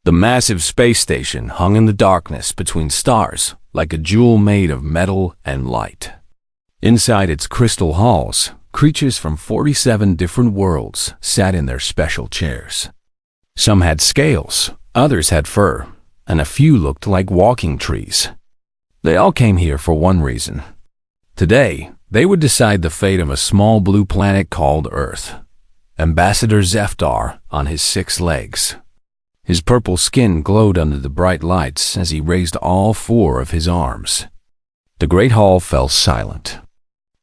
The massive space station hung in the darkness between stars like a jewel made of metal and light. Inside its crystal halls, creatures from 47 different worlds sat in their special chairs. Some had scales, others had fur, and a few looked like walking trees. They all came here for one reason. Today, they would decide the fate of a small blue planet called Earth. Ambassador Zeftar on his 6 legs. His purple skin glowed under the bright lights as he raised all 4 of his arms. The great hall fell silent.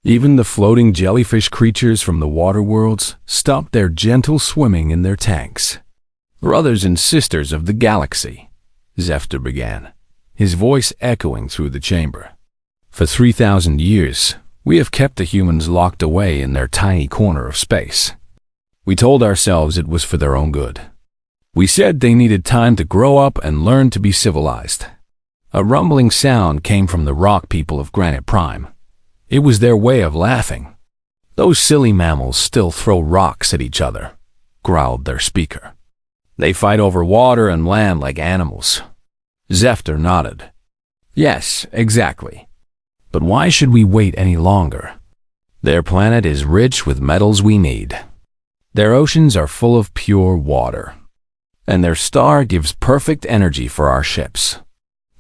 Even the floating jellyfish creatures from the water worlds stopped their gentle swimming in their tanks. Brothers and sisters of the galaxy, Zeftar began, his voice echoing through the chamber. For 3,000 years, we have kept the humans locked away in their tiny corner of space. We told ourselves it was for their own good. We said they needed time to grow up and learn to be civilized. A rumbling sound came from the rock people of Granite Prime. It was their way of laughing. Those silly mammals still throw rocks at each other, growled their speaker. They fight over water and land like animals. Zeftar nodded. Yes, exactly. But why should we wait any longer? Their planet is rich with metals we need. Their oceans are full of pure water. And their star gives perfect energy for our ships.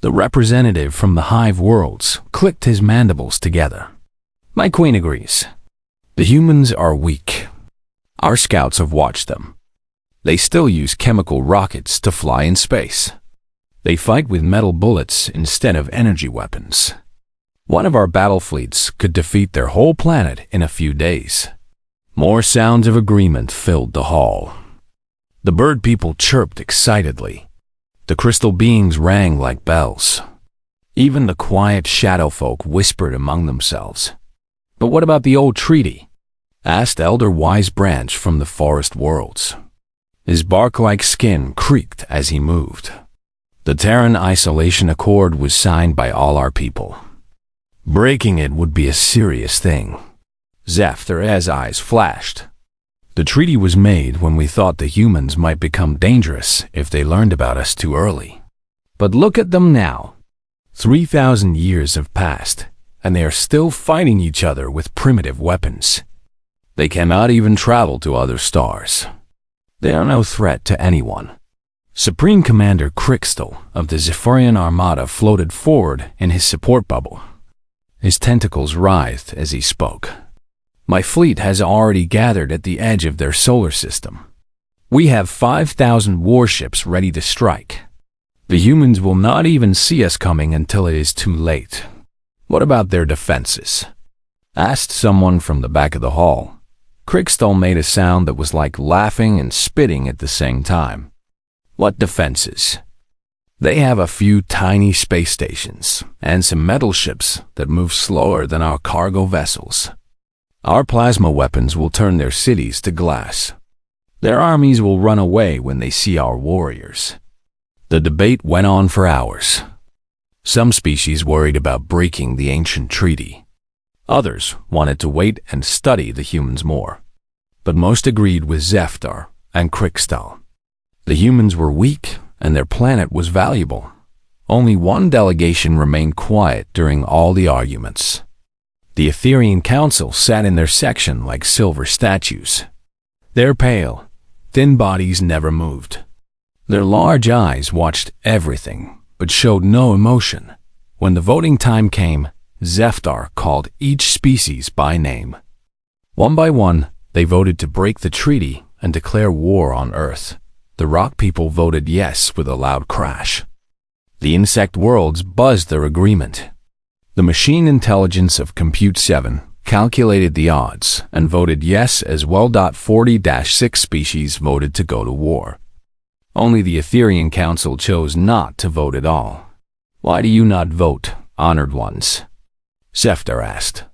The representative from the Hive Worlds clicked his mandibles together. My queen agrees. The humans are weak. Our scouts have watched them. They still use chemical rockets to fly in space. They fight with metal bullets instead of energy weapons. One of our battle fleets could defeat their whole planet in a few days. More sounds of agreement filled the hall. The bird people chirped excitedly. The crystal beings rang like bells. Even the quiet shadow folk whispered among themselves. But what about the old treaty? Asked Elder Wise Branch from the forest worlds. His bark-like skin creaked as he moved. The Terran Isolation Accord was signed by all our people. Breaking it would be a serious thing. Zeftar's eyes flashed. The treaty was made when we thought the humans might become dangerous if they learned about us too early. But look at them now. 3,000 years have passed, and they are still fighting each other with primitive weapons. They cannot even travel to other stars. They are no threat to anyone. Supreme Commander Crystal of the Zephyrian Armada floated forward in his support bubble. His tentacles writhed as he spoke. My fleet has already gathered at the edge of their solar system. We have 5,000 warships ready to strike. The humans will not even see us coming until it is too late. What about their defenses? Asked someone from the back of the hall. Crystal made a sound that was like laughing and spitting at the same time. What defenses? They have a few tiny space stations and some metal ships that move slower than our cargo vessels. Our plasma weapons will turn their cities to glass. Their armies will run away when they see our warriors. The debate went on for hours. Some species worried about breaking the ancient treaty. Others wanted to wait and study the humans more. But most agreed with Zeftar and Crystal. The humans were weak and their planet was valuable. Only one delegation remained quiet during all the arguments. The Etherian Council sat in their section like silver statues. Their pale, thin bodies never moved. Their large eyes watched everything, but showed no emotion. When the voting time came, Zeftar called each species by name. One by one, they voted to break the treaty and declare war on Earth. The rock people voted yes with a loud crash. The insect worlds buzzed their agreement. The machine intelligence of Compute 7 calculated the odds and voted yes as well. 40-6 species voted to go to war. Only the Etherian Council chose not to vote at all. Why do you not vote, honored ones? Zeftar asked.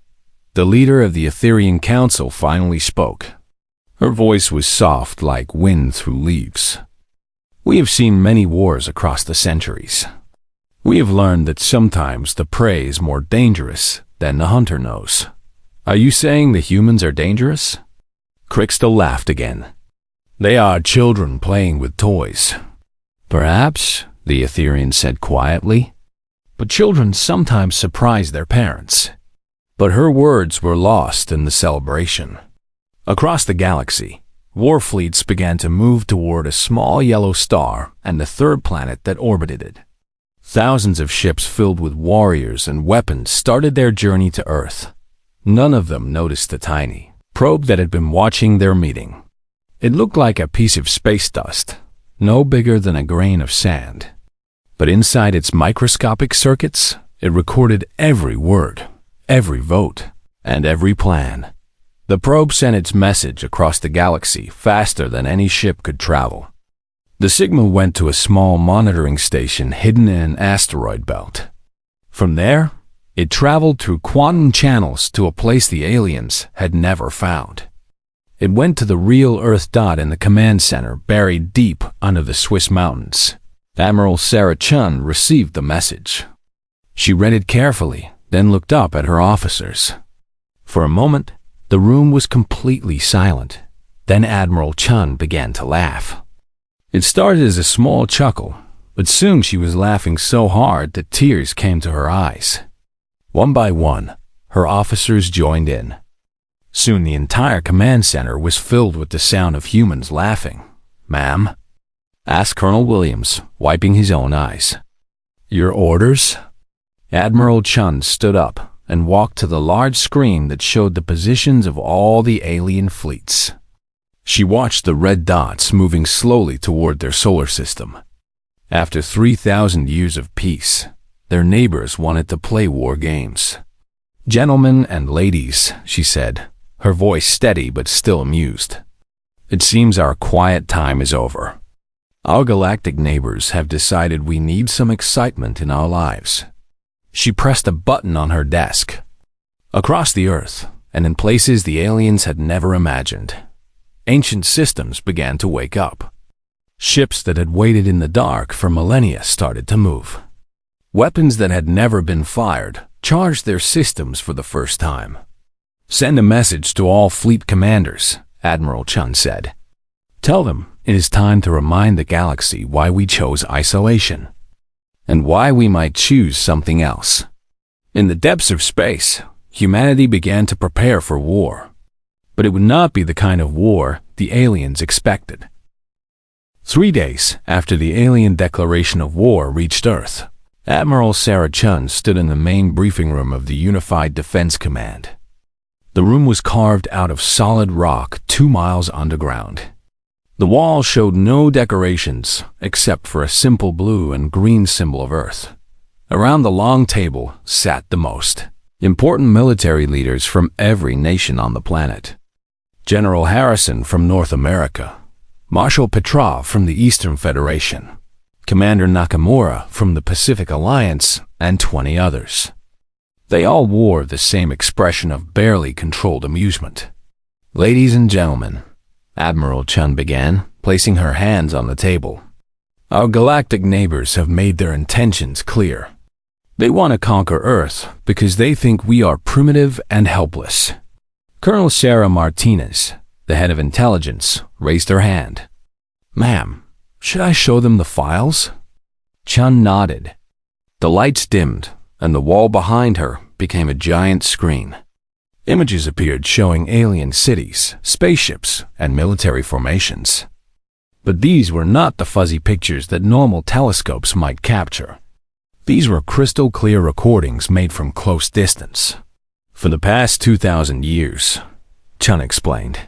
The leader of the Etherian Council finally spoke. Her voice was soft like wind through leaves. We have seen many wars across the centuries. We have learned that sometimes the prey is more dangerous than the hunter knows. Are you saying the humans are dangerous? Crystal laughed again. They are children playing with toys. "Perhaps," the Etherean said quietly, "but children sometimes surprise their parents." But her words were lost in the celebration. Across the galaxy, war fleets began to move toward a small yellow star and the third planet that orbited it. Thousands of ships filled with warriors and weapons started their journey to Earth. None of them noticed the tiny probe that had been watching their meeting. It looked like a piece of space dust, no bigger than a grain of sand. But inside its microscopic circuits, it recorded every word, every vote, and every plan. The probe sent its message across the galaxy faster than any ship could travel. The signal went to a small monitoring station hidden in an asteroid belt. From there, it traveled through quantum channels to a place the aliens had never found. It went to the real Earth dot in the command center buried deep under the Swiss mountains. Admiral Sarah Chun received the message. She read it carefully, then looked up at her officers. For a moment, the room was completely silent. Then Admiral Chun began to laugh. It started as a small chuckle, but soon she was laughing so hard that tears came to her eyes. One by one, her officers joined in. Soon the entire command center was filled with the sound of humans laughing. "Ma'am?" asked Colonel Williams, wiping his own eyes. "Your orders?" Admiral Chun stood up and walked to the large screen that showed the positions of all the alien fleets. She watched the red dots moving slowly toward their solar system. After 3,000 years of peace, their neighbors wanted to play war games. "Gentlemen and ladies," she said, her voice steady but still amused. "It seems our quiet time is over. Our galactic neighbors have decided we need some excitement in our lives." She pressed a button on her desk. Across the Earth, and in places the aliens had never imagined, ancient systems began to wake up. Ships that had waited in the dark for millennia started to move. Weapons that had never been fired charged their systems for the first time. "Send a message to all fleet commanders," Admiral Chun said. "Tell them it is time to remind the galaxy why we chose isolation, and why we might choose something else." In the depths of space, humanity began to prepare for war. But it would not be the kind of war the aliens expected. 3 days after the alien declaration of war reached Earth, Admiral Sarah Chun stood in the main briefing room of the Unified Defense Command. The room was carved out of solid rock 2 miles underground. The wall showed no decorations except for a simple blue and green symbol of Earth. Around the long table sat the most important military leaders from every nation on the planet. General Harrison from North America, Marshal Petrov from the Eastern Federation, Commander Nakamura from the Pacific Alliance, and 20 others. They all wore the same expression of barely controlled amusement. "Ladies and gentlemen," Admiral Chun began, placing her hands on the table, "our galactic neighbors have made their intentions clear. They want to conquer Earth because they think we are primitive and helpless." Colonel Sarah Martinez, the head of intelligence, raised her hand. "Ma'am, should I show them the files?" Chun nodded. The lights dimmed, and the wall behind her became a giant screen. Images appeared showing alien cities, spaceships, and military formations. But these were not the fuzzy pictures that normal telescopes might capture. These were crystal-clear recordings made from close distance. "For the past 2,000 years," Chun explained,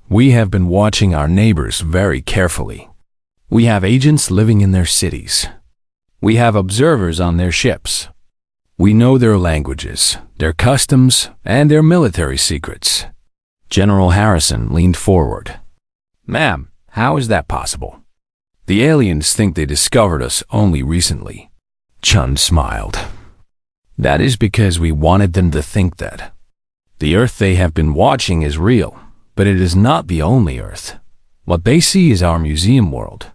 "we have been watching our neighbors very carefully. We have agents living in their cities. We have observers on their ships. We know their languages, their customs, and their military secrets." General Harrison leaned forward. "Ma'am, how is that possible? The aliens think they discovered us only recently." Chun smiled. "That is because we wanted them to think that. The Earth they have been watching is real, but it is not the only Earth. What they see is our museum world,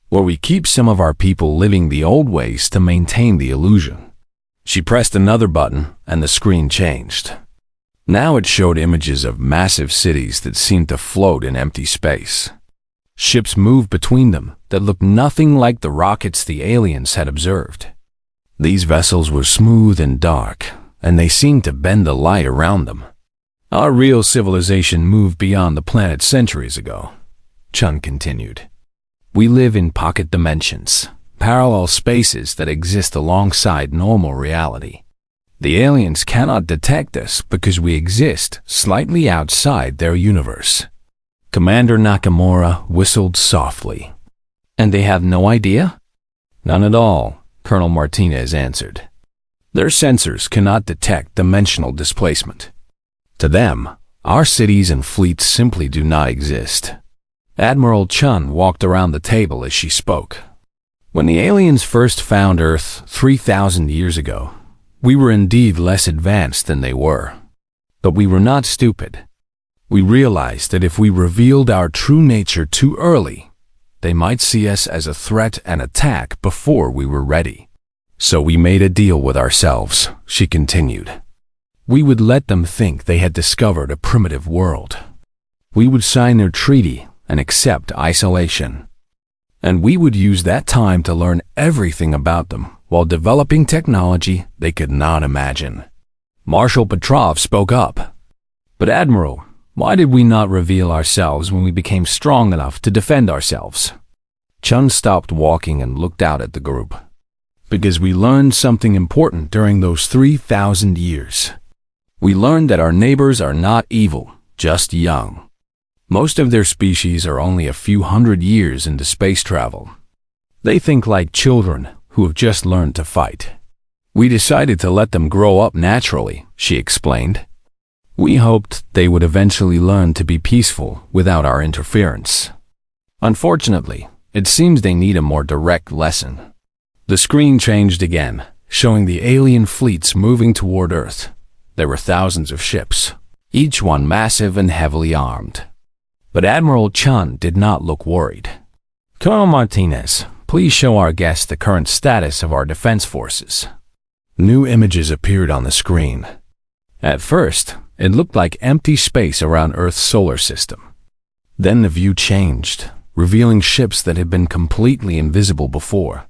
where we keep some of our people living the old ways to maintain the illusion." She pressed another button, and the screen changed. Now it showed images of massive cities that seemed to float in empty space. Ships moved between them that looked nothing like the rockets the aliens had observed. These vessels were smooth and dark, and they seemed to bend the light around them. Our real civilization moved beyond the planet centuries ago, Chun continued. We live in pocket dimensions, parallel spaces that exist alongside normal reality. The aliens cannot detect us because we exist slightly outside their universe. Commander Nakamura whistled softly. And they have no idea? None at all, Colonel Martinez answered. Their sensors cannot detect dimensional displacement. To them, our cities and fleets simply do not exist. Admiral Chun walked around the table as she spoke. When the aliens first found Earth 3,000 years ago, we were indeed less advanced than they were. But we were not stupid. We realized that if we revealed our true nature too early, they might see us as a threat and attack before we were ready. So we made a deal with ourselves, she continued. We would let them think they had discovered a primitive world. We would sign their treaty and accept isolation. And we would use that time to learn everything about them while developing technology they could not imagine. Marshal Petrov spoke up. But Admiral, why did we not reveal ourselves when we became strong enough to defend ourselves? Chun stopped walking and looked out at the group. Because we learned something important during those 3,000 years. We learned that our neighbors are not evil, just young. Most of their species are only a few hundred years into space travel. They think like children who have just learned to fight. We decided to let them grow up naturally, she explained. We hoped they would eventually learn to be peaceful without our interference. Unfortunately, it seems they need a more direct lesson. The screen changed again, showing the alien fleets moving toward Earth. There were thousands of ships, each one massive and heavily armed. But Admiral Chun did not look worried. Colonel Martinez, please show our guests the current status of our defense forces. New images appeared on the screen. At first, it looked like empty space around Earth's solar system. Then the view changed, revealing ships that had been completely invisible before.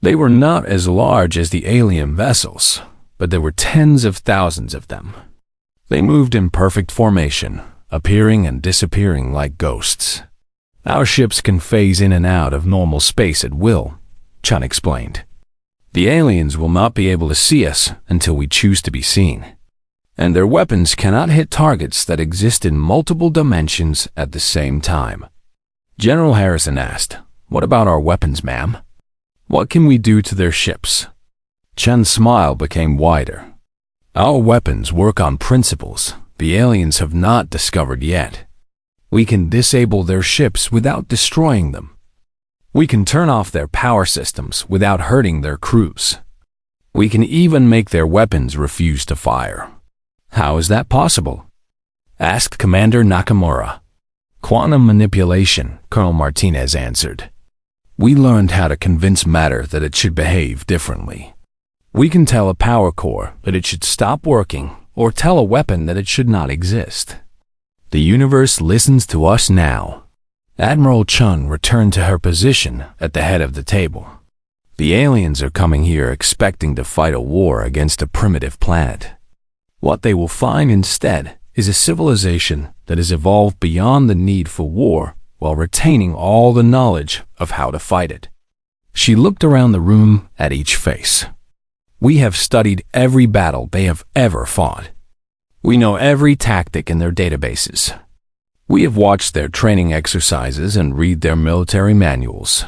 They were not as large as the alien vessels, but there were tens of thousands of them. They moved in perfect formation, appearing and disappearing like ghosts. Our ships can phase in and out of normal space at will, Chun explained. The aliens will not be able to see us until we choose to be seen. And their weapons cannot hit targets that exist in multiple dimensions at the same time. General Harrison asked, "What about our weapons, ma'am? What can we do to their ships?" Chun's smile became wider. Our weapons work on principles the aliens have not discovered yet. We can disable their ships without destroying them. We can turn off their power systems without hurting their crews. We can even make their weapons refuse to fire. How is that possible? Asked Commander Nakamura. Quantum manipulation, Colonel Martinez answered. We learned how to convince matter that it should behave differently. We can tell a power core that it should stop working or tell a weapon that it should not exist. The universe listens to us now. Admiral Chun returned to her position at the head of the table. The aliens are coming here expecting to fight a war against a primitive planet. What they will find instead is a civilization that has evolved beyond the need for war while retaining all the knowledge of how to fight it. She looked around the room at each face. We have studied every battle they have ever fought. We know every tactic in their databases. We have watched their training exercises and read their military manuals.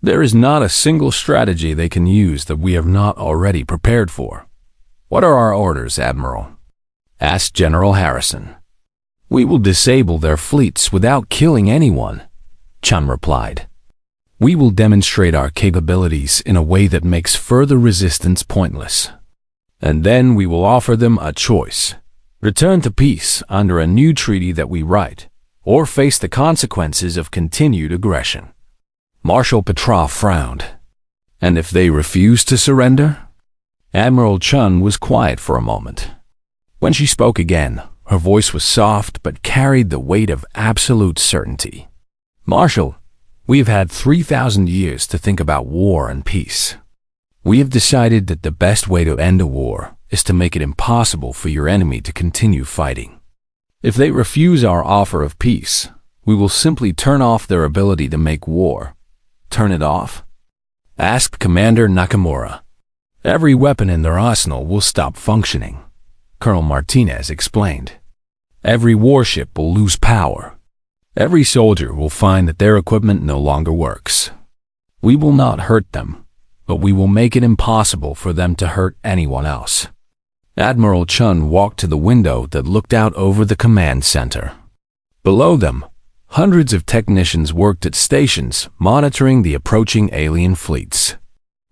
There is not a single strategy they can use that we have not already prepared for. What are our orders, Admiral? Asked General Harrison. We will disable their fleets without killing anyone, Chun replied. We will demonstrate our capabilities in a way that makes further resistance pointless. And then we will offer them a choice. Return to peace under a new treaty that we write, or face the consequences of continued aggression. Marshal Petrov frowned. And if they refuse to surrender? Admiral Chun was quiet for a moment. When she spoke again, her voice was soft but carried the weight of absolute certainty. Marshal, we have had 3,000 years to think about war and peace. We have decided that the best way to end a war is to make it impossible for your enemy to continue fighting. If they refuse our offer of peace, we will simply turn off their ability to make war. Turn it off? Asked Commander Nakamura. Every weapon in their arsenal will stop functioning, Colonel Martinez explained. Every warship will lose power. Every soldier will find that their equipment no longer works. We will not hurt them, but we will make it impossible for them to hurt anyone else. Admiral Chun walked to the window that looked out over the command center. Below them, hundreds of technicians worked at stations monitoring the approaching alien fleets.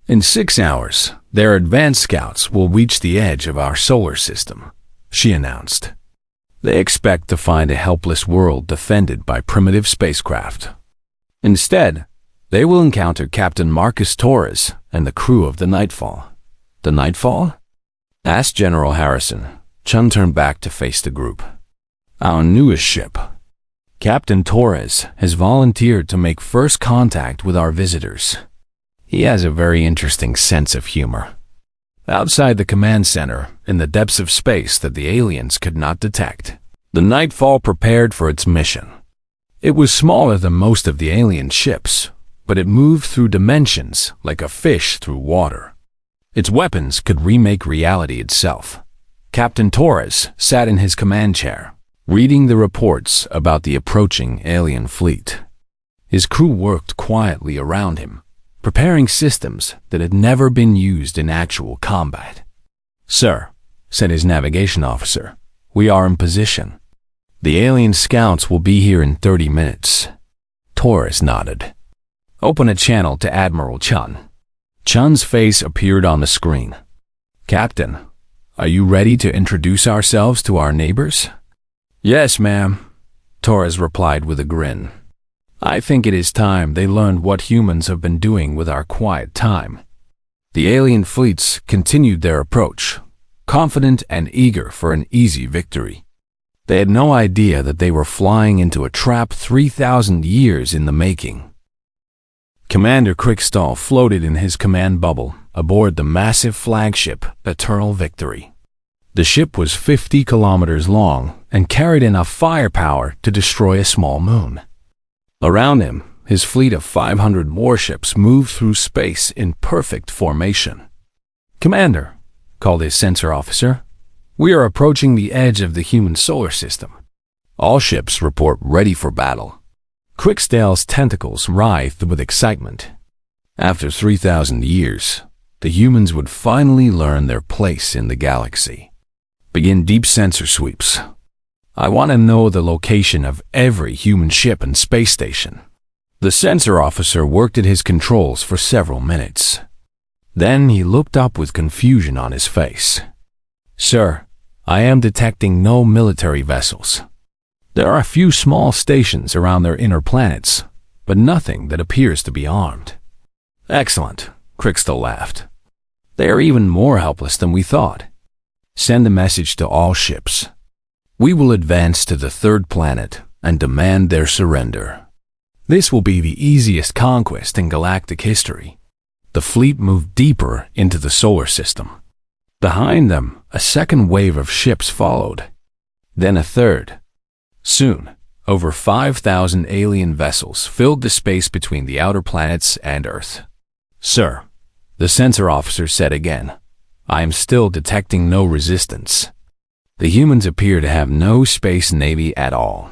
In 6 hours, their advanced scouts will reach the edge of our solar system, she announced. They expect to find a helpless world defended by primitive spacecraft. Instead, they will encounter Captain Marcus Torres and the crew of the Nightfall. The Nightfall? Asked General Harrison. Chun turned back to face the group. Our newest ship. Captain Torres has volunteered to make first contact with our visitors. He has a very interesting sense of humor. Outside the command center, in the depths of space that the aliens could not detect, the Nightfall prepared for its mission. It was smaller than most of the alien ships, but it moved through dimensions like a fish through water. Its weapons could remake reality itself. Captain Torres sat in his command chair, reading the reports about the approaching alien fleet. His crew worked quietly around him, preparing systems that had never been used in actual combat. Sir, said his navigation officer, we are in position. The alien scouts will be here in 30 minutes. Torres nodded. Open a channel to Admiral Chun. Chun's face appeared on the screen. Captain, are you ready to introduce ourselves to our neighbors? Yes, ma'am, Torres replied with a grin. I think it is time they learned what humans have been doing with our quiet time. The alien fleets continued their approach, confident and eager for an easy victory. They had no idea that they were flying into a trap 3,000 years in the making. Commander Krickstall floated in his command bubble aboard the massive flagship Eternal Victory. The ship was 50 kilometers long and carried enough firepower to destroy a small moon. Around him, his fleet of 500 warships moved through space in perfect formation. Commander, called his sensor officer, we are approaching the edge of the human solar system. All ships report ready for battle. Krickstall's tentacles writhed with excitement. After 3,000 years, the humans would finally learn their place in the galaxy. Begin deep sensor sweeps. I want to know the location of every human ship and space station. The sensor officer worked at his controls for several minutes. Then he looked up with confusion on his face. Sir, I am detecting no military vessels. There are a few small stations around their inner planets, but nothing that appears to be armed. Excellent, Krickstall laughed. They are even more helpless than we thought. Send a message to all ships. We will advance to the third planet and demand their surrender. This will be the easiest conquest in galactic history. The fleet moved deeper into the solar system. Behind them, a second wave of ships followed. Then a third. Soon, over 5,000 alien vessels filled the space between the outer planets and Earth. Sir, the sensor officer said again, I am still detecting no resistance. The humans appear to have no space navy at all.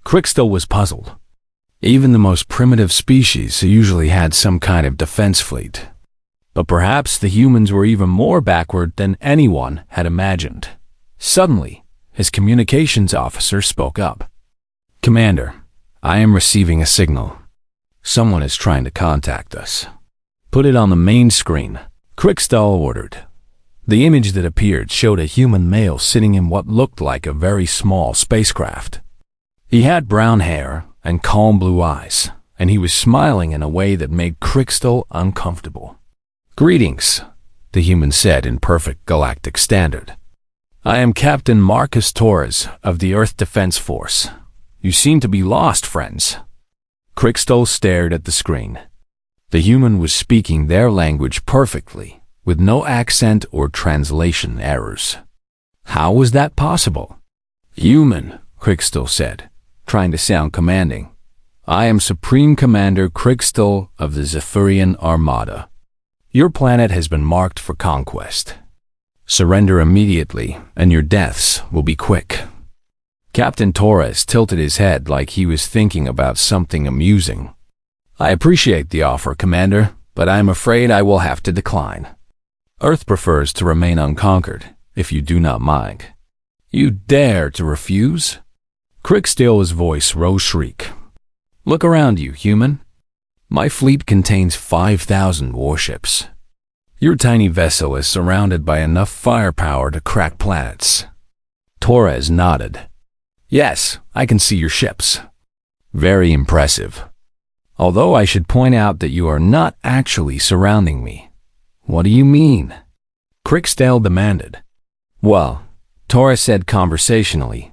Krickstall was puzzled. Even the most primitive species usually had some kind of defense fleet. But perhaps the humans were even more backward than anyone had imagined. Suddenly, his communications officer spoke up. Commander, I am receiving a signal. Someone is trying to contact us. Put it on the main screen, Krickstall ordered. The image that appeared showed a human male sitting in what looked like a very small spacecraft. He had brown hair and calm blue eyes, and he was smiling in a way that made Krickstall uncomfortable. Greetings, the human said in perfect galactic standard. I am Captain Marcus Torres of the Earth Defense Force. You seem to be lost, friends. Crystal stared at the screen. The human was speaking their language perfectly, with no accent or translation errors. How was that possible? Human, Crystal said, trying to sound commanding. I am Supreme Commander Crystal of the Zephyrian Armada. Your planet has been marked for conquest. Surrender immediately, and your deaths will be quick. Captain Torres tilted his head like he was thinking about something amusing. I appreciate the offer, Commander, but I am afraid I will have to decline. Earth prefers to remain unconquered, if you do not mind. You dare to refuse? Crystal's voice rose shriek. Look around you, human. My fleet contains 5,000 warships. Your tiny vessel is surrounded by enough firepower to crack planets. Torres nodded. Yes, I can see your ships. Very impressive. Although I should point out that you are not actually surrounding me. What do you mean? Crystal demanded. Well, Torres said conversationally,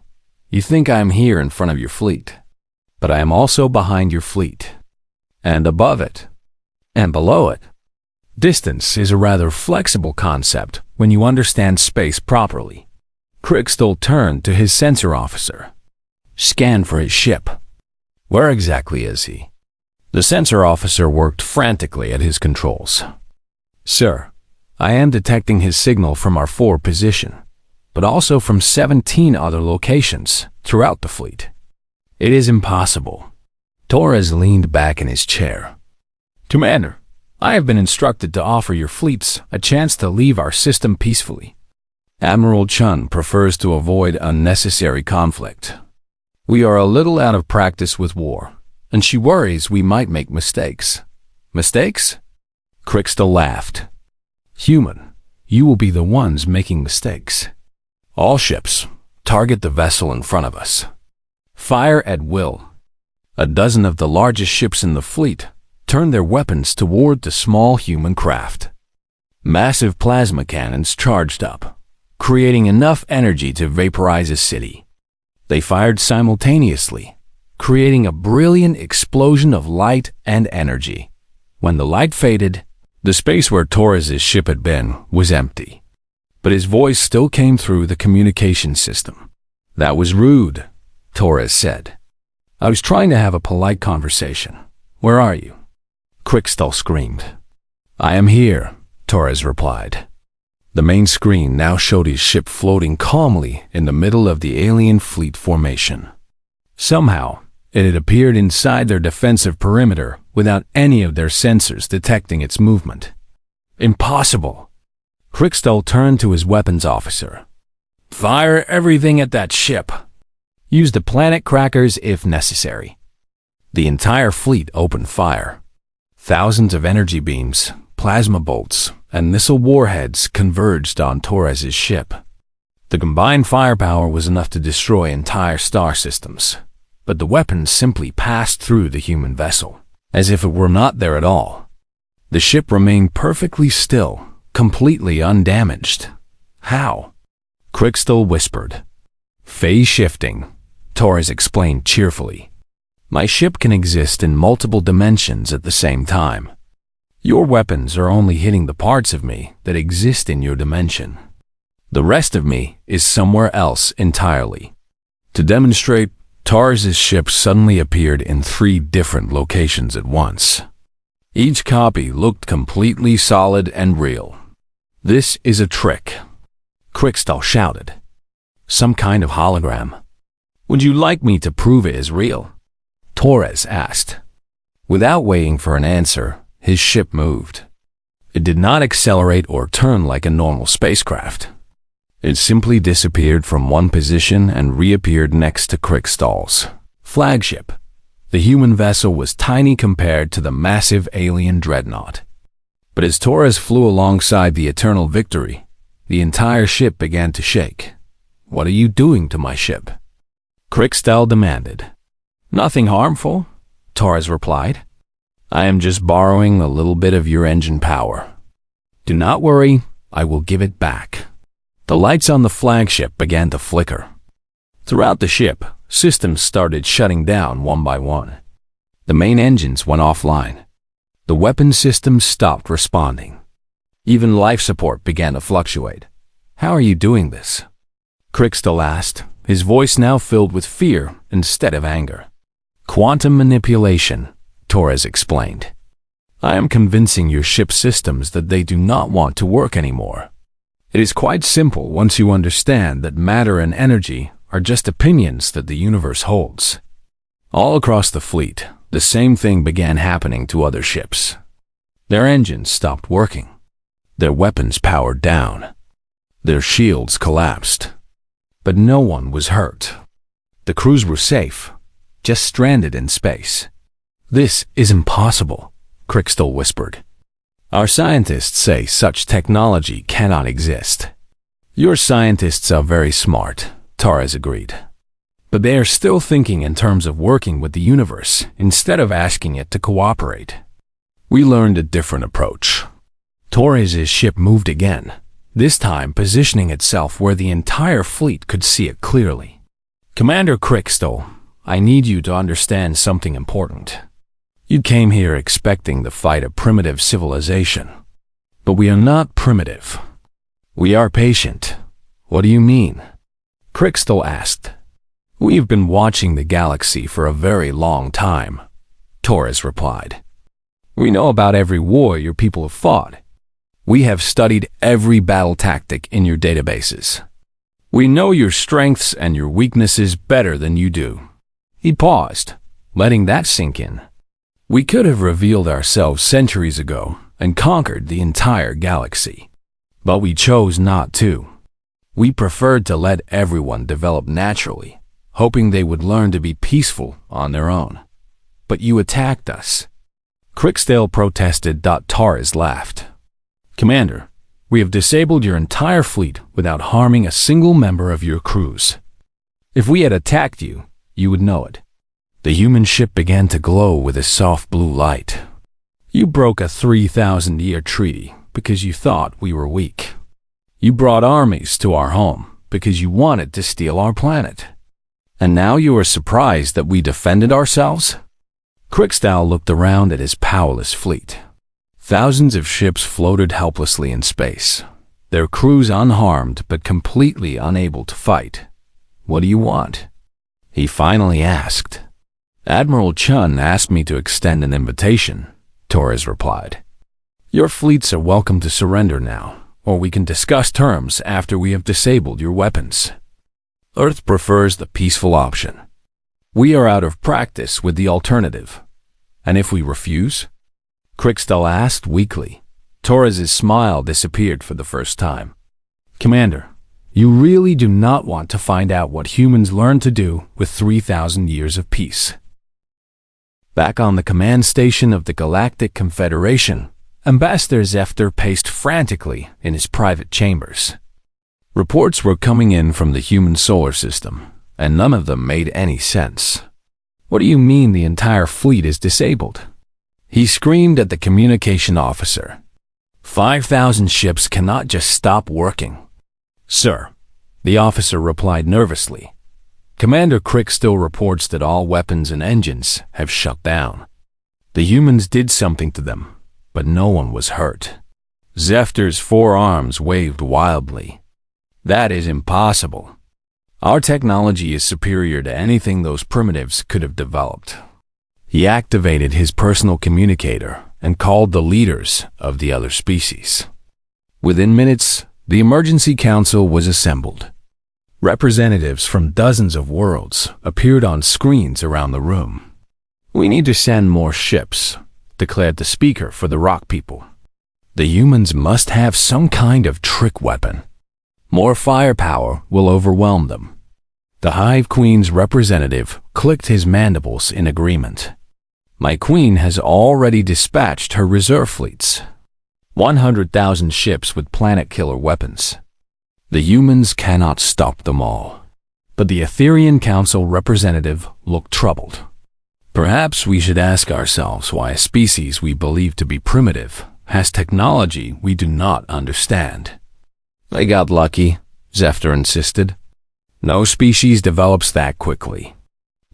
you think I am here in front of your fleet, but I am also behind your fleet, and above it, and below it. Distance is a rather flexible concept when you understand space properly. Crystal turned to his sensor officer. Scan for his ship. Where exactly is he? The sensor officer worked frantically at his controls. Sir, I am detecting his signal from our forward position, but also from 17 other locations throughout the fleet. It is impossible. Torres leaned back in his chair. Commander, I have been instructed to offer your fleets a chance to leave our system peacefully. Admiral Chun prefers to avoid unnecessary conflict. We are a little out of practice with war, and she worries we might make mistakes. Mistakes? Crystal laughed. Human, you will be the ones making mistakes. All ships, target the vessel in front of us. Fire at will. A dozen of the largest ships in the fleet turned their weapons toward the small human craft. Massive plasma cannons charged up, creating enough energy to vaporize a city. They fired simultaneously, creating a brilliant explosion of light and energy. When the light faded, the space where Torres' ship had been was empty, but his voice still came through the communication system. That was rude, Torres said. I was trying to have a polite conversation. Where are you? Crystal screamed. I am here, Torres replied. The main screen now showed his ship floating calmly in the middle of the alien fleet formation. Somehow, it had appeared inside their defensive perimeter without any of their sensors detecting its movement. Impossible. Crystal turned to his weapons officer. Fire everything at that ship. Use the planet crackers if necessary. The entire fleet opened fire. Thousands of energy beams, plasma bolts, and missile warheads converged on Torres' ship. The combined firepower was enough to destroy entire star systems, but the weapons simply passed through the human vessel, as if it were not there at all. The ship remained perfectly still, completely undamaged. How? Crystal whispered. Phase shifting, Torres explained cheerfully. My ship can exist in multiple dimensions at the same time. Your weapons are only hitting the parts of me that exist in your dimension. The rest of me is somewhere else entirely. To demonstrate, Torres' ship suddenly appeared in 3 different locations at once. Each copy looked completely solid and real. This is a trick, Crystal shouted. Some kind of hologram. Would you like me to prove it is real? Torres asked. Without waiting for an answer, his ship moved. It did not accelerate or turn like a normal spacecraft. It simply disappeared from one position and reappeared next to Crystal's flagship. The human vessel was tiny compared to the massive alien dreadnought. But as Torres flew alongside the Eternal Victory, the entire ship began to shake. What are you doing to my ship? Crystal demanded. Nothing harmful, Torres replied. I am just borrowing a little bit of your engine power. Do not worry, I will give it back. The lights on the flagship began to flicker. Throughout the ship, systems started shutting down one by one. The main engines went offline. The weapon systems stopped responding. Even life support began to fluctuate. "How are you doing this?" Crystal asked, his voice now filled with fear instead of anger. "Quantum manipulation," Torres explained. "I am convincing your ship systems that they do not want to work anymore. It is quite simple once you understand that matter and energy are just opinions that the universe holds." All across the fleet, the same thing began happening to other ships. Their engines stopped working. Their weapons powered down. Their shields collapsed. But no one was hurt. The crews were safe, just stranded in space. "This is impossible," Crystal whispered. "Our scientists say such technology cannot exist." "Your scientists are very smart," Torres agreed. "But they are still thinking in terms of working with the universe instead of asking it to cooperate. We learned a different approach." Torres' ship moved again, this time positioning itself where the entire fleet could see it clearly. "Commander Crystal, I need you to understand something important. You came here expecting to fight a primitive civilization. But we are not primitive. We are patient." "What do you mean?" Crystal asked. "We've been watching the galaxy for a very long time," Torres replied. "We know about every war your people have fought. We have studied every battle tactic in your databases. We know your strengths and your weaknesses better than you do." He paused, letting that sink in. "We could have revealed ourselves centuries ago and conquered the entire galaxy. But we chose not to. We preferred to let everyone develop naturally, hoping they would learn to be peaceful on their own. But you attacked us." Crystal protested. Torres laughed. "Commander, we have disabled your entire fleet without harming a single member of your crews. If we had attacked you, you would know it." The human ship began to glow with a soft blue light. "You broke a 3,000-year treaty because you thought we were weak. You brought armies to our home because you wanted to steal our planet. And now you are surprised that we defended ourselves?" Crystal looked around at his powerless fleet. Thousands of ships floated helplessly in space, their crews unharmed but completely unable to fight. "What do you want?" he finally asked. "Admiral Chun asked me to extend an invitation," Torres replied. "Your fleets are welcome to surrender now, or we can discuss terms after we have disabled your weapons. Earth prefers the peaceful option. We are out of practice with the alternative. And if we refuse?" Crystal asked weakly. Torres' smile disappeared for the first time. "Commander, you really do not want to find out what humans learned to do with 3,000 years of peace." Back on the command station of the Galactic Confederation, Ambassador Zephyr paced frantically in his private chambers. Reports were coming in from the human solar system, and none of them made any sense. "What do you mean the entire fleet is disabled?" he screamed at the communication officer. 5,000 ships cannot just stop working." "Sir," the officer replied nervously. "Commander Crystal reports that all weapons and engines have shut down. The humans did something to them, but no one was hurt." Zephyr's forearms waved wildly. "That is impossible. Our technology is superior to anything those primitives could have developed." He activated his personal communicator and called the leaders of the other species. Within minutes, the emergency council was assembled. Representatives from dozens of worlds appeared on screens around the room. "We need to send more ships," declared the speaker for the rock people. "The humans must have some kind of trick weapon. More firepower will overwhelm them." The Hive Queen's representative clicked his mandibles in agreement. "My queen has already dispatched her reserve fleets. 100,000 ships with planet-killer weapons. The humans cannot stop them all." But the Etherian Council representative looked troubled. "Perhaps we should ask ourselves why a species we believe to be primitive has technology we do not understand." "They got lucky," Zephyr insisted. "No species develops that quickly.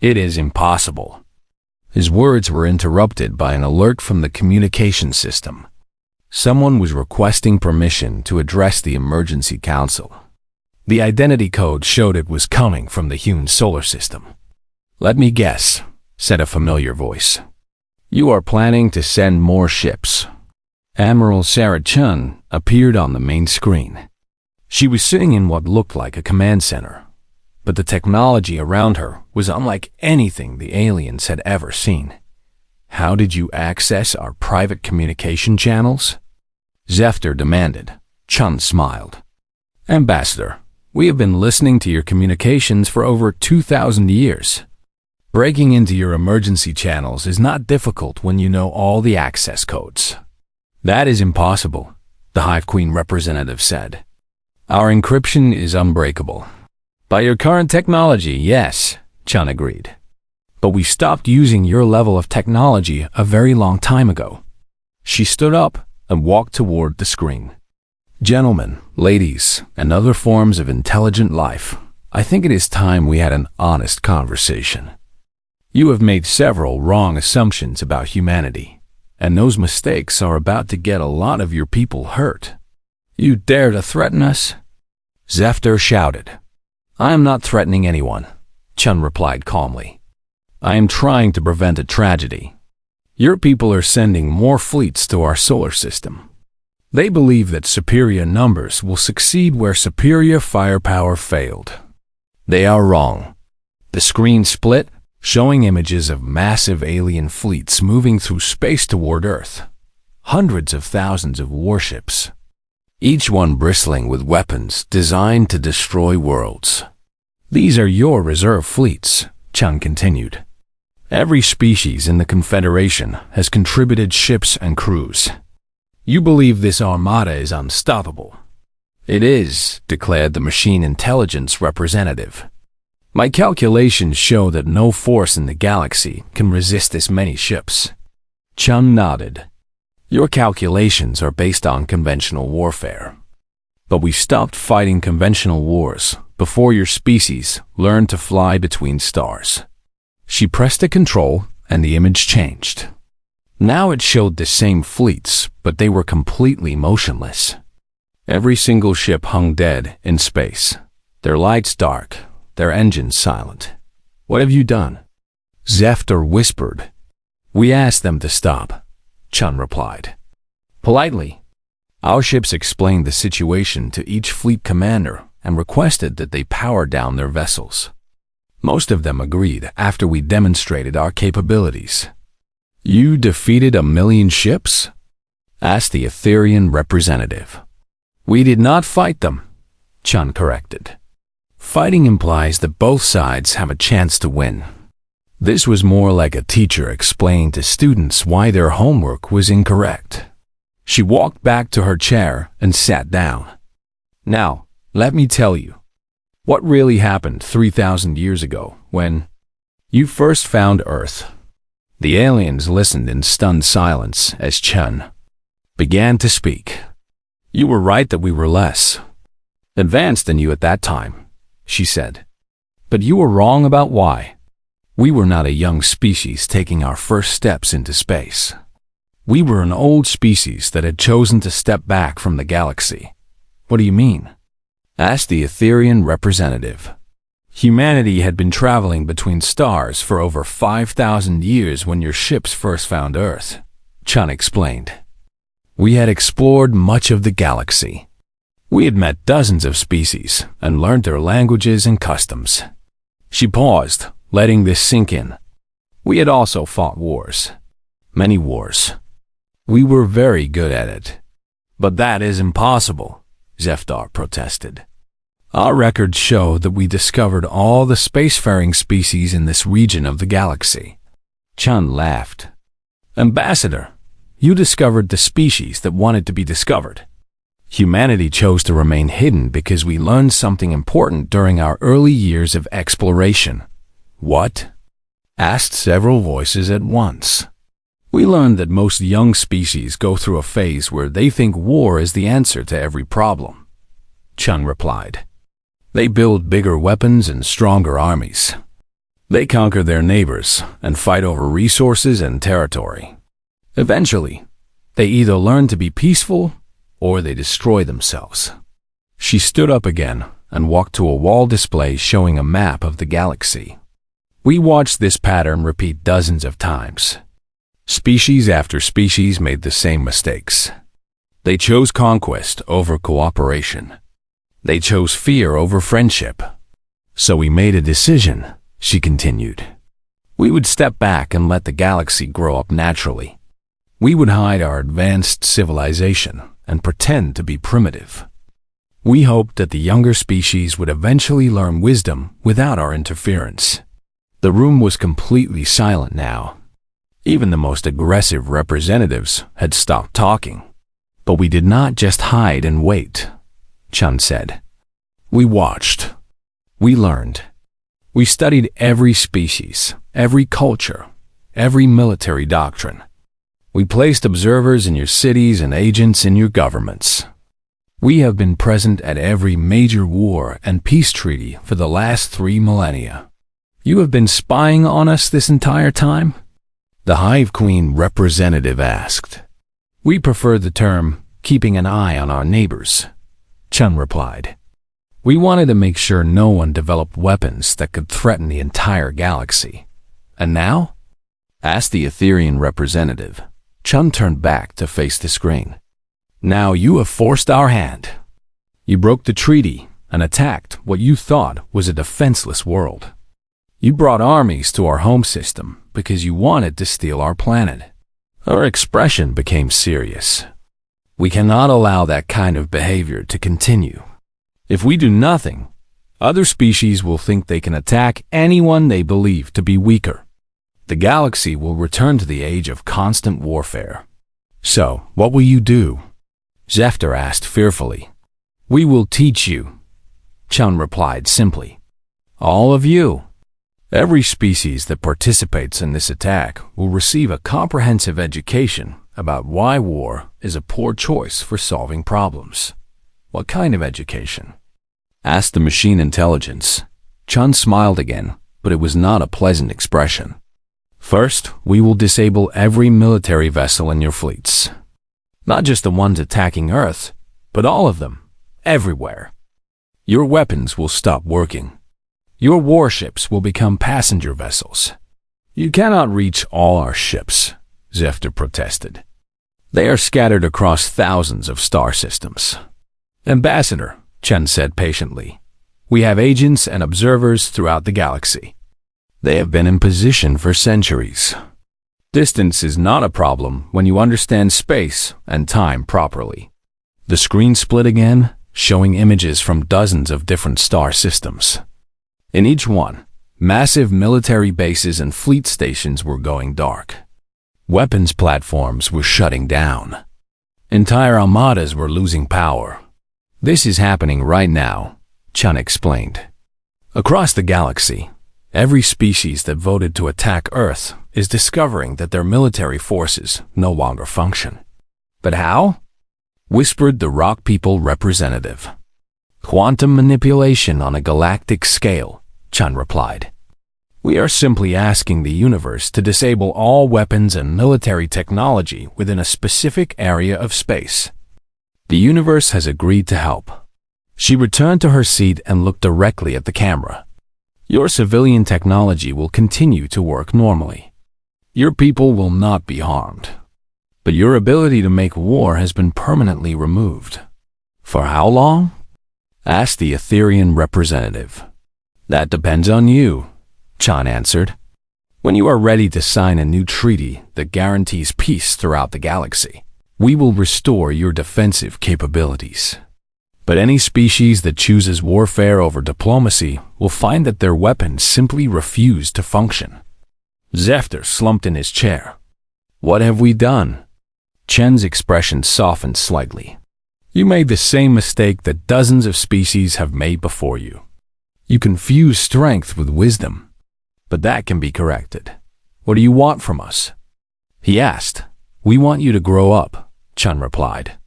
It is impossible." His words were interrupted by an alert from the communication system. Someone was requesting permission to address the emergency council. The identity code showed it was coming from the Hune solar system. "Let me guess," said a familiar voice. "You are planning to send more ships." Admiral Sarah Chun appeared on the main screen. She was sitting in what looked like a command center, but the technology around her was unlike anything the aliens had ever seen. "How did you access our private communication channels?" Zefter demanded. Chun smiled. "Ambassador, we have been listening to your communications for over 2,000 years. Breaking into your emergency channels is not difficult when you know all the access codes." "That is impossible," the Hive Queen representative said. "Our encryption is unbreakable." "By your current technology, yes," Chun agreed. "But we stopped using your level of technology a very long time ago." She stood up and walked toward the screen. "Gentlemen, ladies, and other forms of intelligent life, I think it is time we had an honest conversation. You have made several wrong assumptions about humanity, and those mistakes are about to get a lot of your people hurt." "You dare to threaten us?" Zefter shouted. "I am not threatening anyone," Chun replied calmly. "I am trying to prevent a tragedy. Your people are sending more fleets to our solar system. They believe that superior numbers will succeed where superior firepower failed. They are wrong." The screen split, showing images of massive alien fleets moving through space toward Earth. Hundreds of thousands of warships, each one bristling with weapons designed to destroy worlds. "These are your reserve fleets," Chun continued. "Every species in the Confederation has contributed ships and crews. You believe this armada is unstoppable." "It is," declared the machine intelligence representative. "My calculations show that no force in the galaxy can resist this many ships." Chun nodded. "Your calculations are based on conventional warfare. But we stopped fighting conventional wars before your species learned to fly between stars." She pressed a control and the image changed. Now it showed the same fleets, but they were completely motionless. Every single ship hung dead in space, their lights dark, their engines silent. "What have you done?" Zefter whispered. "We asked them to stop," Chun replied. Politely, our ships explained the situation to each fleet commander and requested that they power down their vessels. Most of them agreed after we demonstrated our capabilities. "You defeated 1,000,000 ships?" asked the Etherian representative. "We did not fight them," Chun corrected. "Fighting implies that both sides have a chance to win." This was more like a teacher explaining to students why their homework was incorrect. She walked back to her chair and sat down. "Now, let me tell you what really happened 3,000 years ago when you first found Earth." The aliens listened in stunned silence as Chun began to speak. "You were right that we were less advanced than you at that time," she said. "But you were wrong about why. We were not a young species taking our first steps into space. We were an old species that had chosen to step back from the galaxy." "What do you mean?" asked the Etherian representative. "Humanity had been traveling between stars for over 5,000 years when your ships first found Earth," Chun explained. "We had explored much of the galaxy. We had met dozens of species and learned their languages and customs." She paused, letting this sink in. "We had also fought wars. Many wars. We were very good at it." "But that is impossible," Zeftar protested. "Our records show that we discovered all the spacefaring species in this region of the galaxy." Chun laughed. "Ambassador, you discovered the species that wanted to be discovered. Humanity chose to remain hidden because we learned something important during our early years of exploration." "What?" asked several voices at once. "We learned that most young species go through a phase where they think war is the answer to every problem," Chun replied. "They build bigger weapons and stronger armies. They conquer their neighbors and fight over resources and territory. Eventually, they either learn to be peaceful or they destroy themselves. She stood up again and walked to a wall display showing a map of the galaxy. We watched this pattern repeat dozens of times. Species after species made the same mistakes. They chose conquest over cooperation. They chose fear over friendship. So we made a decision, she continued. We would step back and let the galaxy grow up naturally. We would hide our advanced civilization and pretend to be primitive. We hoped that the younger species would eventually learn wisdom without our interference. The room was completely silent now. Even the most aggressive representatives had stopped talking. But we did not just hide and wait, Chun said. We watched. We learned. We studied every species, every culture, every military doctrine. We placed observers in your cities and agents in your governments. We have been present at every major war and peace treaty for the last 3 millennia. You have been spying on us this entire time? The Hive Queen representative asked. We prefer the term, keeping an eye on our neighbors, Chun replied. We wanted to make sure no one developed weapons that could threaten the entire galaxy. And now? Asked the Etherean representative. Chun turned back to face the screen. Now you have forced our hand. You broke the treaty and attacked what you thought was a defenseless world. You brought armies to our home system because you wanted to steal our planet. Her expression became serious. We cannot allow that kind of behavior to continue. If we do nothing, other species will think they can attack anyone they believe to be weaker. The galaxy will return to the age of constant warfare. So, what will you do? Zephyr asked fearfully. We will teach you, Chun replied simply. All of you. Every species that participates in this attack will receive a comprehensive education about why war is a poor choice for solving problems. What kind of education? Asked the machine intelligence. Chun smiled again, but it was not a pleasant expression. First, we will disable every military vessel in your fleets. Not just the ones attacking Earth, but all of them, everywhere. Your weapons will stop working. Your warships will become passenger vessels. You cannot reach all our ships, Zephyr protested. They are scattered across thousands of star systems. Ambassador, Chen said patiently, we have agents and observers throughout the galaxy. They have been in position for centuries. Distance is not a problem when you understand space and time properly. The screen split again, showing images from dozens of different star systems. In each one, massive military bases and fleet stations were going dark. Weapons platforms were shutting down. Entire armadas were losing power. This is happening right now, Chun explained. Across the galaxy, every species that voted to attack Earth is discovering that their military forces no longer function. But how? Whispered the Rock People representative. Quantum manipulation on a galactic scale, Chun replied. We are simply asking the universe to disable all weapons and military technology within a specific area of space. The universe has agreed to help. She returned to her seat and looked directly at the camera. Your civilian technology will continue to work normally. Your people will not be harmed. But your ability to make war has been permanently removed. For how long? Asked the Etherean representative. That depends on you, Chun answered. When you are ready to sign a new treaty that guarantees peace throughout the galaxy, we will restore your defensive capabilities. But any species that chooses warfare over diplomacy will find that their weapons simply refuse to function. Zephyr slumped in his chair. What have we done? Chen's expression softened slightly. You made the same mistake that dozens of species have made before you. You confuse strength with wisdom. But that can be corrected. What do you want from us? He asked. We want you to grow up, Chun replied.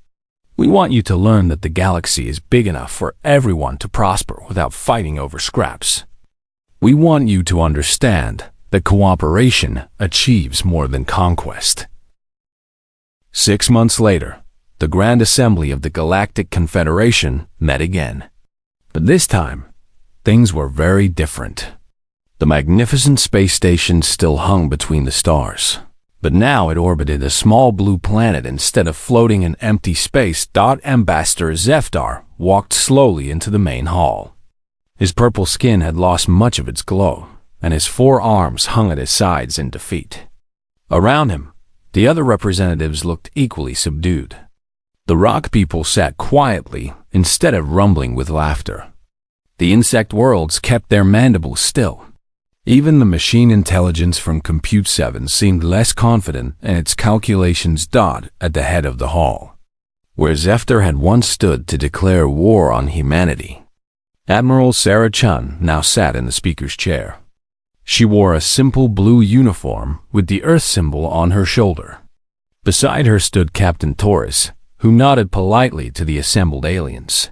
We want you to learn that the galaxy is big enough for everyone to prosper without fighting over scraps. We want you to understand that cooperation achieves more than conquest. 6 months later, the Grand Assembly of the Galactic Confederation met again. But this time, things were very different. The magnificent space station still hung between the stars, but now it orbited a small blue planet instead of floating in empty space. Ambassador Zeftar walked slowly into the main hall. His purple skin had lost much of its glow, and his 4 arms hung at his sides in defeat. Around him, the other representatives looked equally subdued. The rock people sat quietly instead of rumbling with laughter. The insect worlds kept their mandibles still. Even the machine intelligence from Compute 7 seemed less confident in its calculations. At the head of the hall, where Zeftar had once stood to declare war on humanity, Admiral Sarah Chun now sat in the speaker's chair. She wore a simple blue uniform with the Earth symbol on her shoulder. Beside her stood Captain Torres, who nodded politely to the assembled aliens.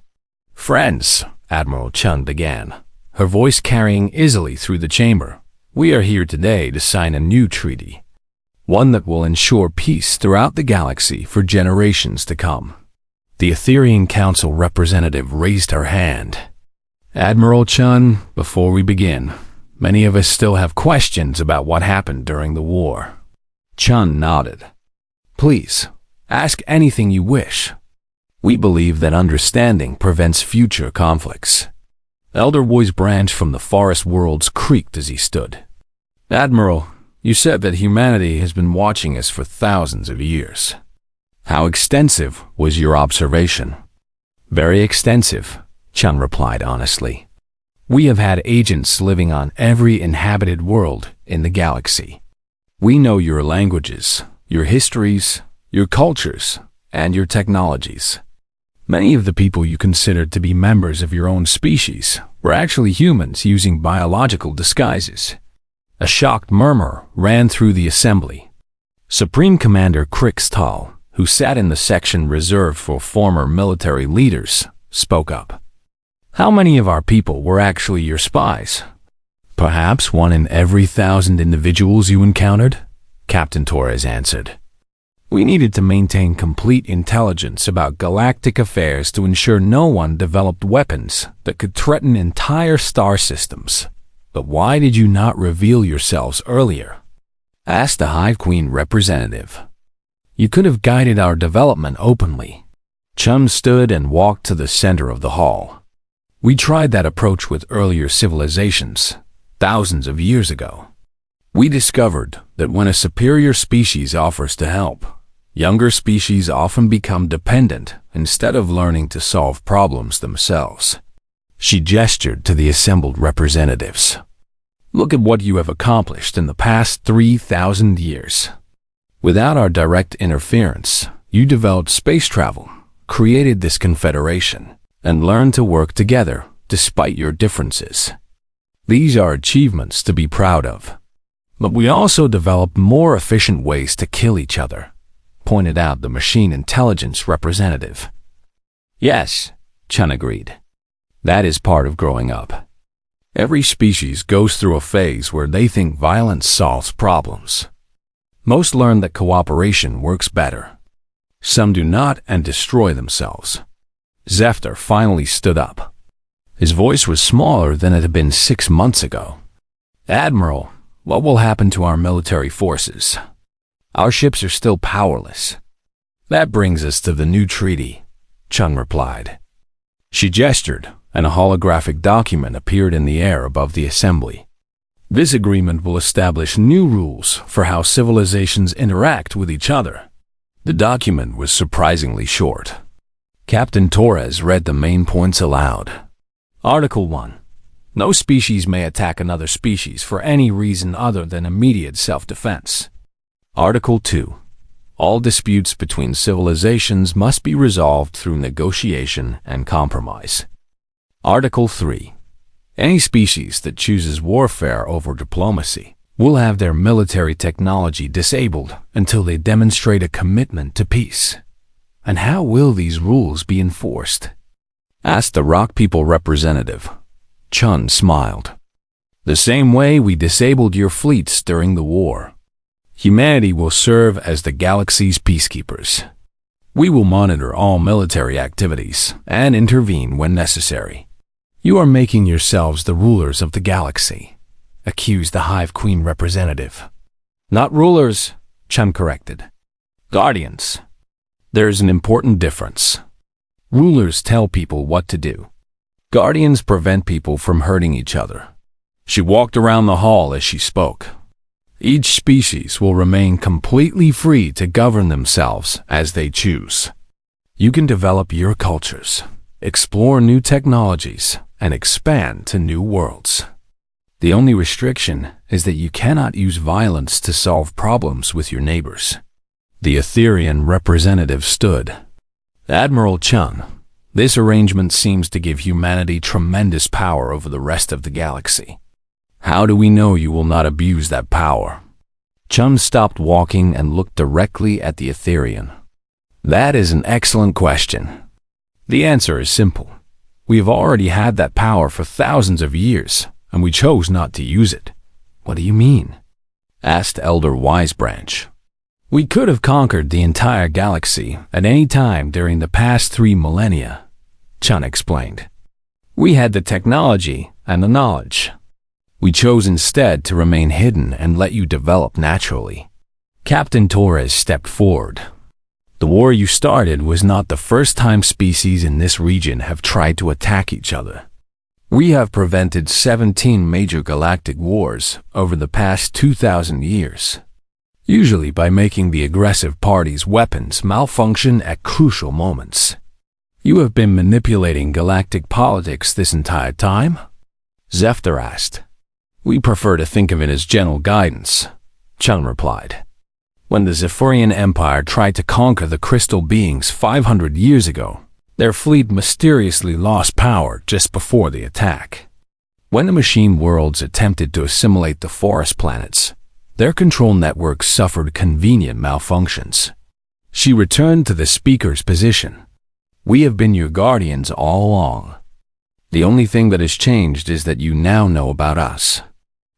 "Friends," Admiral Chun began, her voice carrying easily through the chamber, "we are here today to sign a new treaty, one that will ensure peace throughout the galaxy for generations to come." The Etherian Council representative raised her hand. "Admiral Chun, before we begin, many of us still have questions about what happened during the war." Chun nodded. "Please, ask anything you wish. We believe that understanding prevents future conflicts." Elder Woy's branch from the forest worlds creaked as he stood. "Admiral, you said that humanity has been watching us for thousands of years. How extensive was your observation?" "Very extensive," Chun replied honestly. "We have had agents living on every inhabited world in the galaxy. We know your languages, your histories, your cultures, and your technologies. Many of the people you considered to be members of your own species were actually humans using biological disguises." A shocked murmur ran through the assembly. Supreme Commander Krixtal, who sat in the section reserved for former military leaders, spoke up. "How many of our people were actually your spies?" "Perhaps 1 in every 1,000 individuals you encountered," Captain Torres answered. "We needed to maintain complete intelligence about galactic affairs to ensure no one developed weapons that could threaten entire star systems. But why did you not reveal yourselves earlier?" asked the Hive Queen representative. "You could have guided our development openly." Chun stood and walked to the center of the hall. "We tried that approach with earlier civilizations, thousands of years ago. We discovered that when a superior species offers to help, younger species often become dependent instead of learning to solve problems themselves." She gestured to the assembled representatives. "Look at what you have accomplished in the past 3,000 years. Without our direct interference, you developed space travel, created this confederation, and learned to work together despite your differences. These are achievements to be proud of. But we also developed more efficient ways to kill each other," pointed out the machine intelligence representative. "Yes," Chun agreed. "That is part of growing up. Every species goes through a phase where they think violence solves problems. Most learn that cooperation works better. Some do not and destroy themselves." Zeftar finally stood up. His voice was smaller than it had been 6 months ago. "Admiral, what will happen to our military forces? Our ships are still powerless." "That brings us to the new treaty," Chun replied. She gestured, and a holographic document appeared in the air above the assembly. "This agreement will establish new rules for how civilizations interact with each other." The document was surprisingly short. Captain Torres read the main points aloud. Article 1. No species may attack another species for any reason other than immediate self-defense. Article 2. All disputes between civilizations must be resolved through negotiation and compromise. Article 3. Any species that chooses warfare over diplomacy will have their military technology disabled until they demonstrate a commitment to peace. "And how will these rules be enforced?" asked the Rock People representative. Chun smiled. The same way we disabled your fleets during the war. Humanity will serve as the galaxy's peacekeepers. We will monitor all military activities and intervene when necessary. You are making yourselves the rulers of the galaxy, accused the Hive Queen representative. Not rulers, Chen corrected. Guardians. There's an important difference. Rulers tell people what to do. Guardians prevent people from hurting each other. She walked around the hall as she spoke. Each species will remain completely free to govern themselves as they choose. You can develop your cultures, explore new technologies, and expand to new worlds. The only restriction is that you cannot use violence to solve problems with your neighbors. The Etherean representative stood. Admiral Chun, this arrangement seems to give humanity tremendous power over the rest of the galaxy. How do we know you will not abuse that power? Chun stopped walking and looked directly at the Etherean. That is an excellent question. The answer is simple. We have already had that power for thousands of years, and we chose not to use it. What do you mean? Asked Elder Wisebranch. We could have conquered the entire galaxy at any time during the past 3 millennia, Chun explained. We had the technology and the knowledge. We chose instead to remain hidden and let you develop naturally. Captain Torres stepped forward. The war you started was not the first time species in this region have tried to attack each other. We have prevented 17 major galactic wars over the past 2,000 years, usually by making the aggressive party's weapons malfunction at crucial moments. You have been manipulating galactic politics this entire time? Zephyr asked. We prefer to think of it as gentle guidance, Chun replied. When the Zephyrian Empire tried to conquer the crystal beings 500 years ago, their fleet mysteriously lost power just before the attack. When the machine worlds attempted to assimilate the forest planets, their control networks suffered convenient malfunctions. She returned to the speaker's position. We have been your guardians all along. The only thing that has changed is that you now know about us.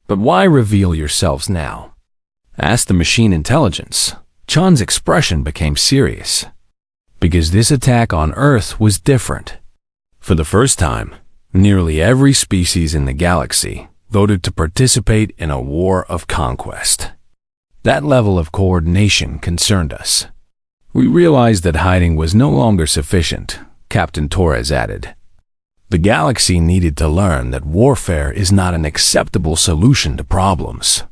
But why reveal yourselves now? Asked the machine intelligence. Chun's expression became serious. Because this attack on Earth was different. For the first time, nearly every species in the galaxy voted to participate in a war of conquest. That level of coordination concerned us. We realized that hiding was no longer sufficient, Captain Torres added. The galaxy needed to learn that warfare is not an acceptable solution to problems.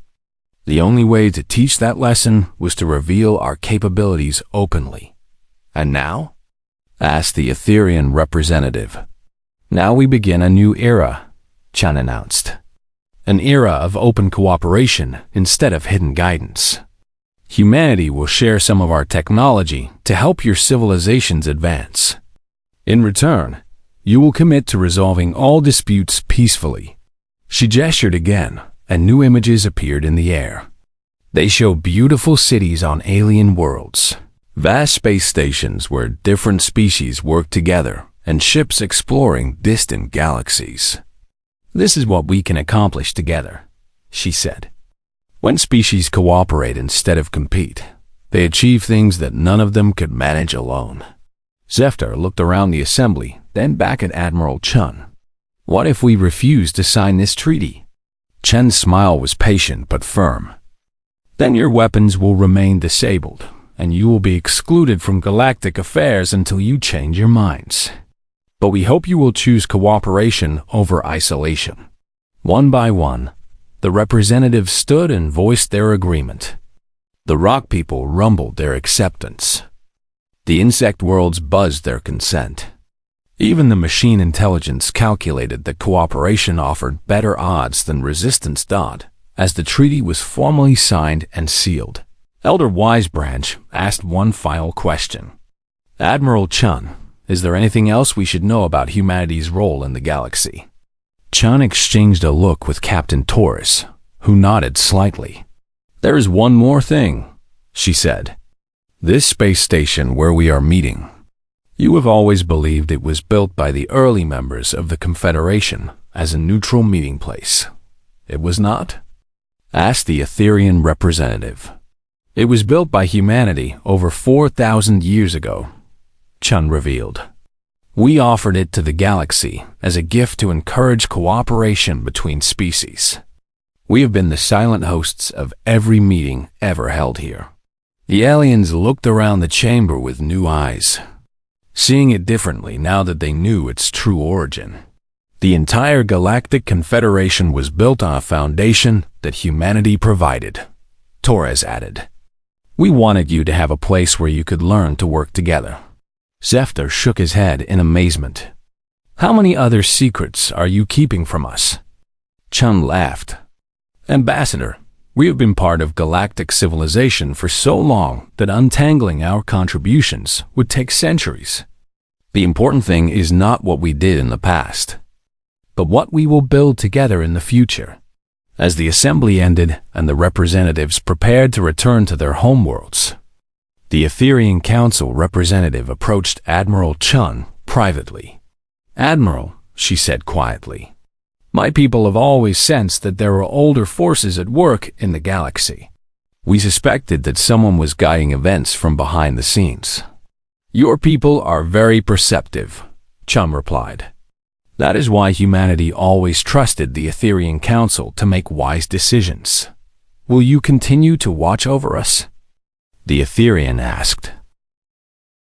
The only way to teach that lesson was to reveal our capabilities openly. And now? Asked the Etherean representative. Now we begin a new era, Chun announced. An era of open cooperation instead of hidden guidance. Humanity will share some of our technology to help your civilizations advance. In return, you will commit to resolving all disputes peacefully. She gestured again, and new images appeared in the air. They show beautiful cities on alien worlds, vast space stations where different species work together, and ships exploring distant galaxies. This is what we can accomplish together, she said. When species cooperate instead of compete, they achieve things that none of them could manage alone. Zephyr looked around the assembly, then back at Admiral Chun. What if we refuse to sign this treaty? Chen's smile was patient but firm. Then your weapons will remain disabled, and you will be excluded from galactic affairs until you change your minds. But we hope you will choose cooperation over isolation. One by one, the representatives stood and voiced their agreement. The rock people rumbled their acceptance. The insect worlds buzzed their consent. Even the machine intelligence calculated that cooperation offered better odds than resistance did, as the treaty was formally signed and sealed. Elder Wisebranch asked one final question. Admiral Chun, is there anything else we should know about humanity's role in the galaxy? Chun exchanged a look with Captain Torres, who nodded slightly. There is one more thing, she said. This space station where we are meeting. You have always believed it was built by the early members of the Confederation as a neutral meeting place. It was not? Asked the Etherean representative. It was built by humanity over 4,000 years ago, Chun revealed. We offered it to the galaxy as a gift to encourage cooperation between species. We have been the silent hosts of every meeting ever held here. The aliens looked around the chamber with new eyes, seeing it differently now that they knew its true origin. The entire Galactic Confederation was built on a foundation that humanity provided, Torres added. We wanted you to have a place where you could learn to work together. Zephyr shook his head in amazement. How many other secrets are you keeping from us? Chun laughed. Ambassador, we have been part of galactic civilization for so long that untangling our contributions would take centuries. The important thing is not what we did in the past, but what we will build together in the future. As the assembly ended and the representatives prepared to return to their homeworlds, the Etherean Council representative approached Admiral Chun privately. Admiral, she said quietly, my people have always sensed that there are older forces at work in the galaxy. We suspected that someone was guiding events from behind the scenes. Your people are very perceptive, Chun replied. That is why humanity always trusted the Etherean Council to make wise decisions. Will you continue to watch over us? The Etherean asked.